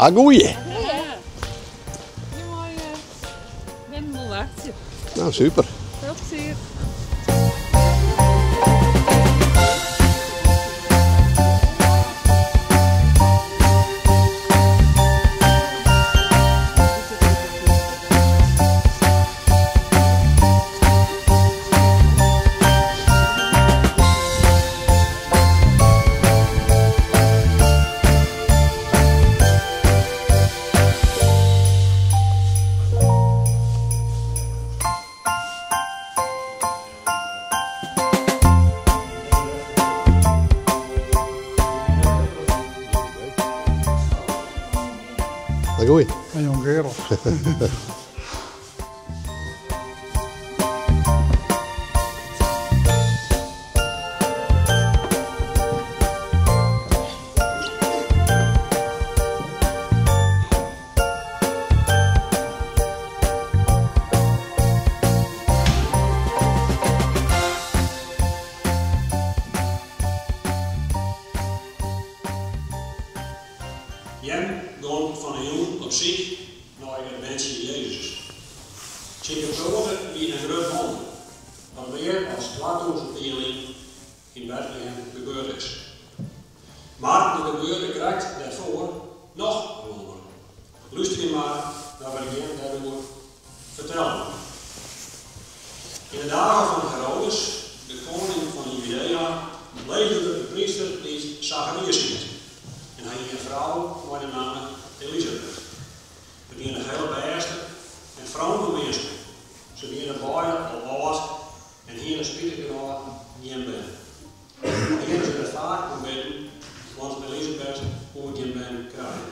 Ah, goeie. Ja. Mooi. We hebben wel wachtje. Nou, super. Veel plezier. Ah, goeie. Een jong kerel. Jem gaat van een jongen op zich naar een mensje Jezus. Zijn geboren wie een groot man, wat weer als 2000-leerling in Bethlehem gebeurd is. Maar de gebeurde krijgt daarvoor nog wonder. Luister je maar naar wat Jem daarover vertellen. In de dagen van Herodes, de koning van Judea, leefde de priester die Zacharias hield. En hij had een vrouw met de naam Elisabeth. Ze waren heel beheerst en vrome mensen. Ze waren beide al oud en hier een spiegelgenoot Jem ben. Hier ze het vaak gebeden, want Elisabeth moet Jem ben krijgen.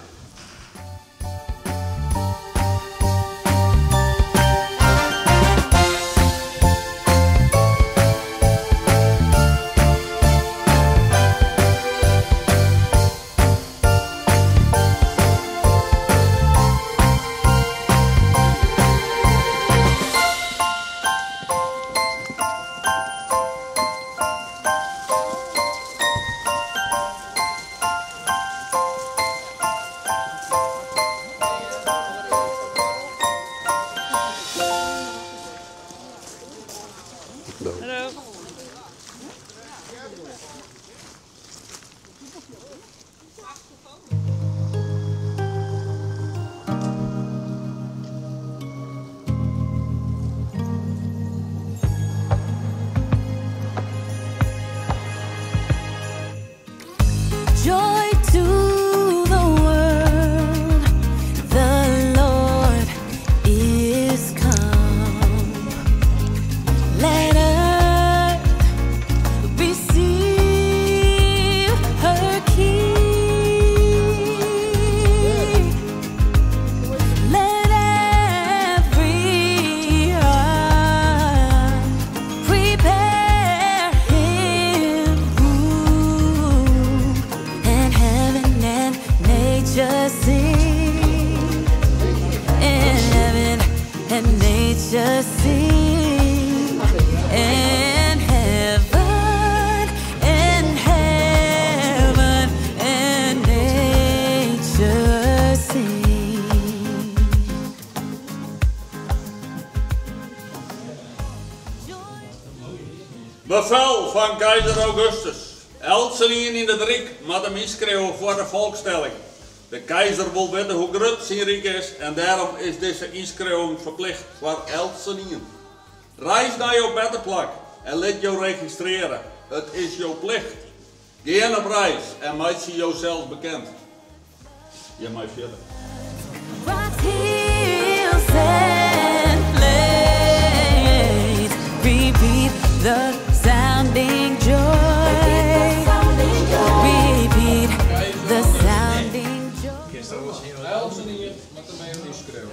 Hallo. Joy to the world, the Lord is come. Let earth receive her King. Let every heart prepare Him room, and heaven and nature sing, and heaven and nature sing, and heaven and nature sing. Bevel van keizer Augustus. Elsenien in de drik, met hem inschreeuwen voor de volkstelling. De keizer wil weten hoe groot zijn rijk is en daarom is deze inschreeuwing verplicht voor Elsenien. Reis naar jouw beddenplek en laat jou registreren. Het is jouw plicht. Ga op reis en maak je jouzelf bekend. Je mag verder. Rock hills and plains, repeat the sounding joy. Repeat the sounding joy. Elsenien met de mee inschreeuwen.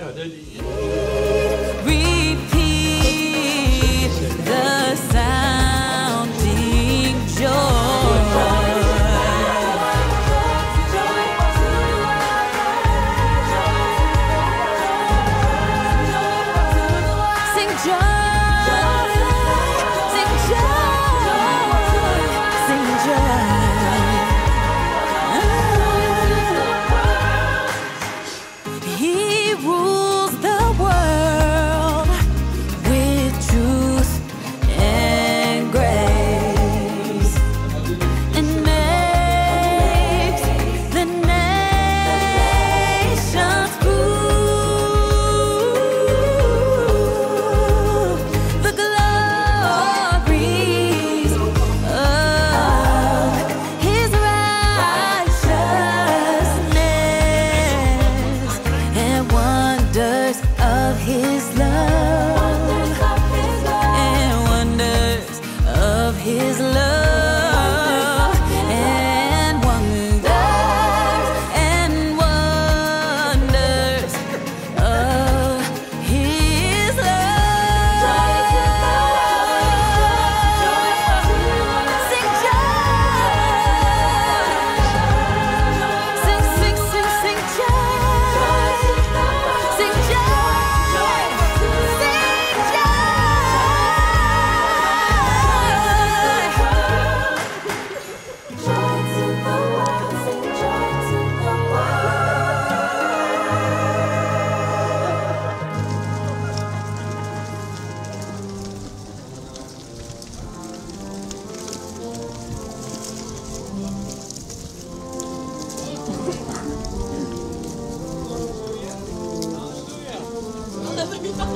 Repeat the sounding joy.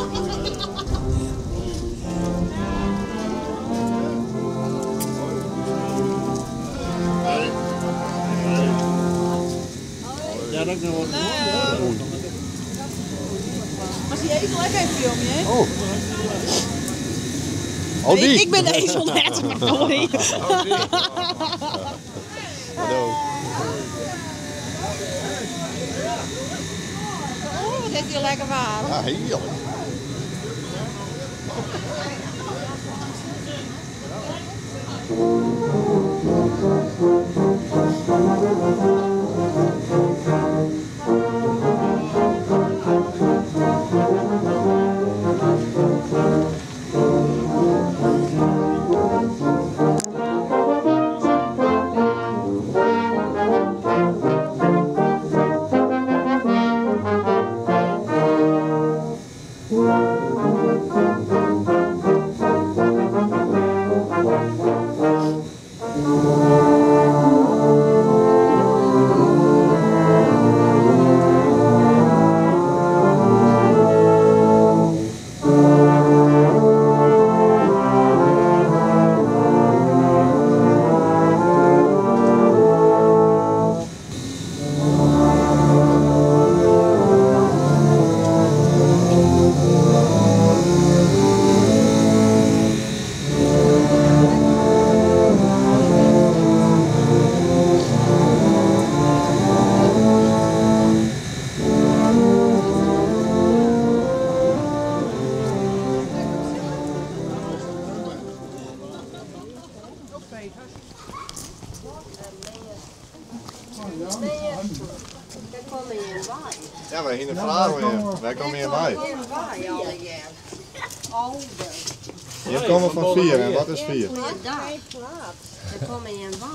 Ja, dat kan wel. Was die ezel ook even filmpje, hè? Oh. Oh, die. Ik ben de ezel net, sorry. Hallo. Oh, wat heeft hij lekker warm. Ja, heerlijk. Ja, wij gingen vragen weer. Wij komen hier bij. Hier komen van 4 en wat is 4? Dan kom je in wijn.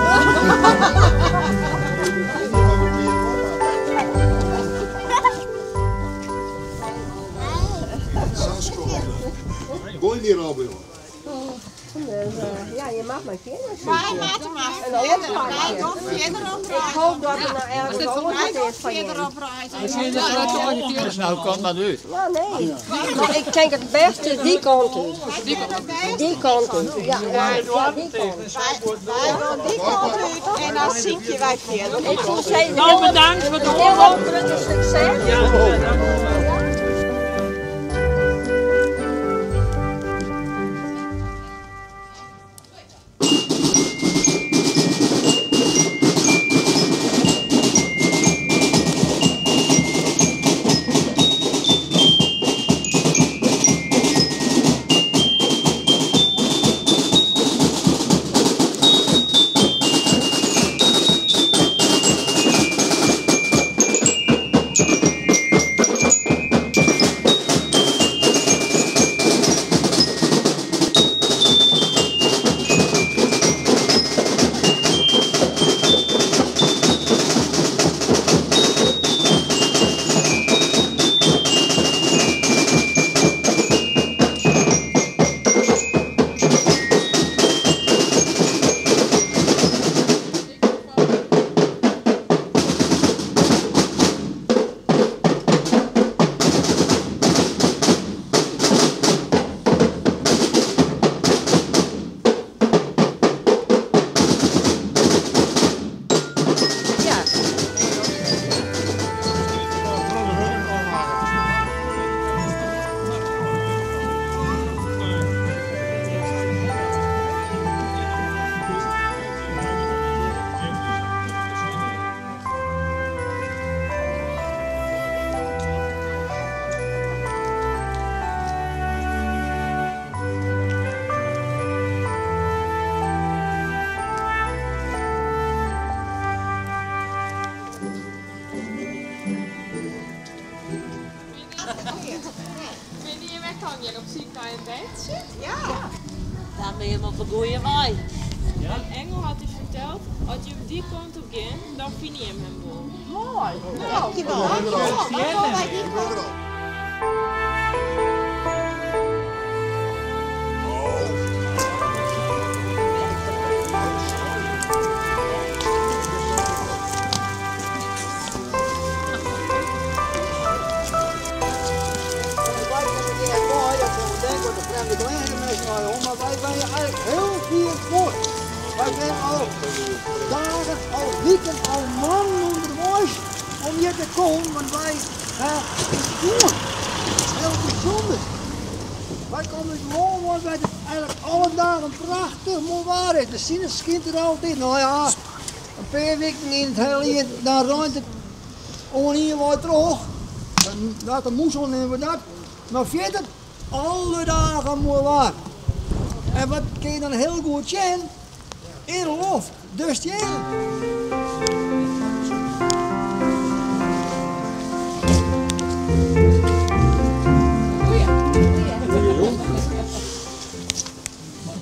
Wij komen hier Gooi die Robin. Ja, je mag maar kinderen zien. Maar maat hem af. Ik hoop dat er nou ergens anders is van je. Dus nou kan dat uit. Ja, nee. Maar ik denk het beste die kant uit. Die kant uit. Ja, die kant. Wij gaan die kant uit en dan zie je wij verder. Ik wil zeggen, Nou, bedankt voor de heel hopelijk succes. Ja, naar een bedje? Ja. Dan ben je op een goede waai. En Engel had dus verteld, als je op die kant op gaat, dan vind je hem wel. Mooi. Dankjewel. Maar wij zijn eigenlijk heel veel voor. Wij zijn al dagen, al weken, al maanden onderweg om hier te komen, want wij doen heel bijzonder. Wij komen gewoon, want wij eigenlijk alle dagen prachtig mooi waar is. De zon schijnt er altijd. Nou ja, een paar weken in het hele jaar, dan ruimt het hier weer terug. Dat de moesel nemen we dat. Maar verder, alle dagen mooi waar. En wat kun je dan heel goed zien? In de lucht, dus die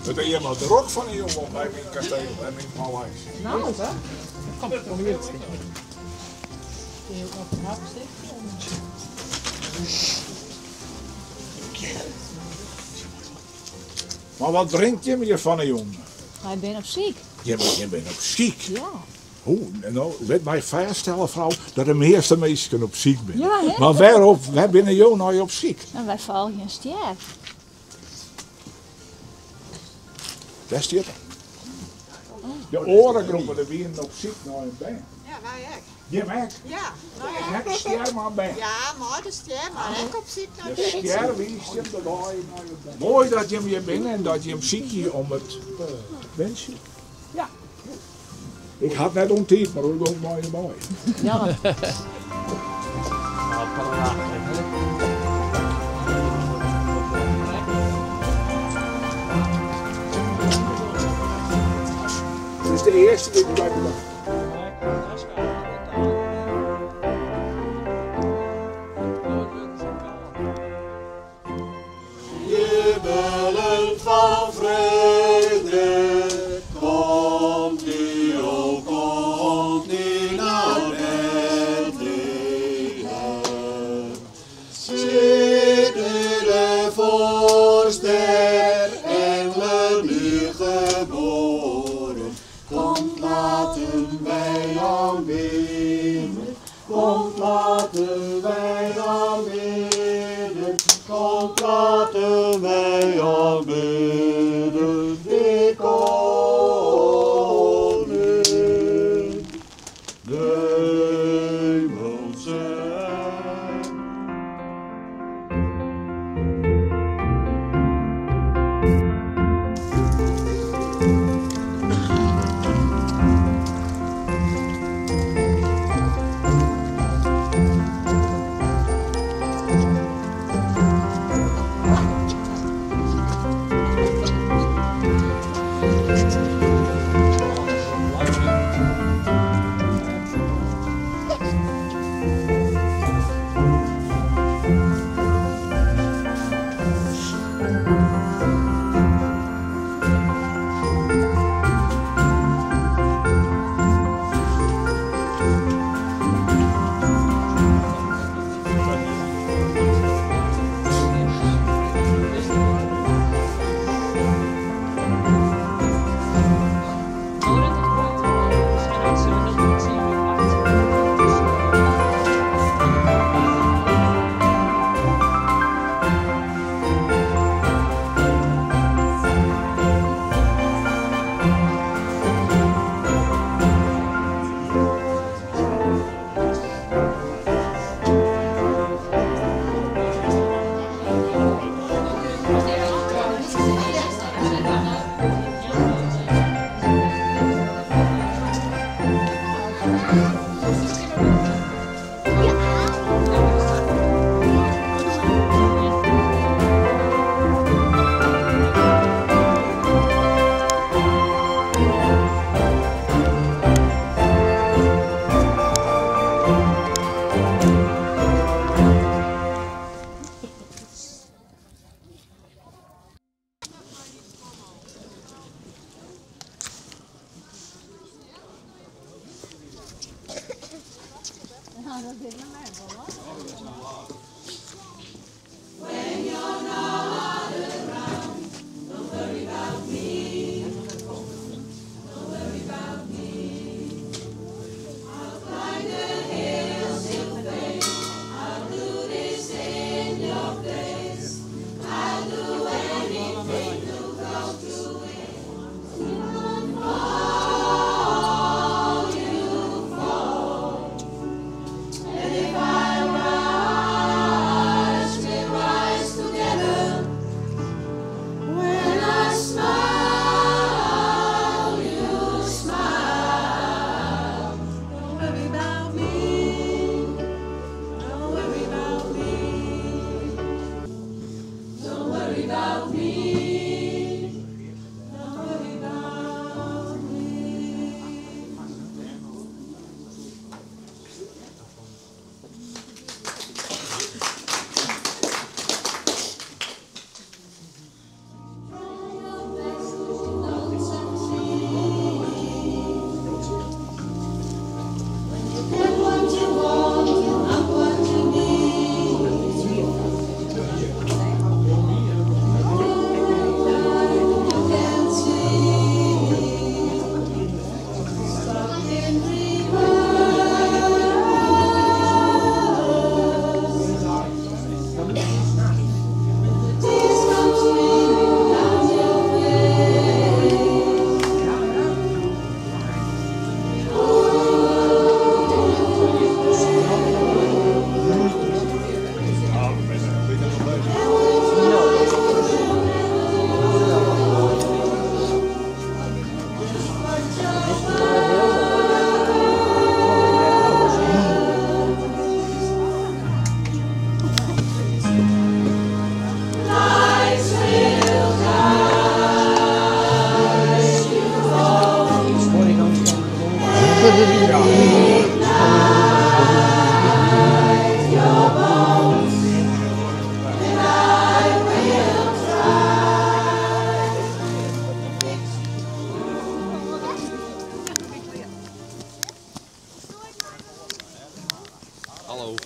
Dat is helemaal de rok van een jongen bij mijn kasteel en mijn paleis. Nou, hè? Kom hier. Maar wat brengt je me van een jongen? Hij bent op ziek. Je bent op ziek. Ja. Hoe? Nou, weet mij vaststellen, vrouw, dat de meeste mensen op ziek zijn. Ja, hè? Maar waarop? Waar ben je nou op ziek? En wij vallen geen ster. Daar staat er. De orengroepen, de wieren op ziek nou in been. Ja, wij ook. Je merkt, Ja, nou ik heb ster maar bij. Ja, maar de ster, maar ik op ziek naar De ster wiest hem de laai naar je been. Mooi dat je hem hier bent en dat je hem ziek hier om het wensje. Ja. Ik had net ontijd, maar hoe komt mooi en mooi. Ja. Het is de eerste die ik bij me dacht. Jubelen van vreugde, komt die, o komt die naar Bethlehem. Ziet u de voorster, engelen nu geboren. Komt, laten wij aanbidden, komt, laten wij aanbidden. Komt, laten wij aanbidden, die koning, de hemelse.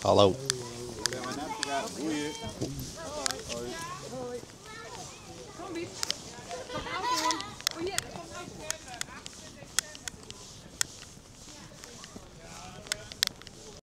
Hallo.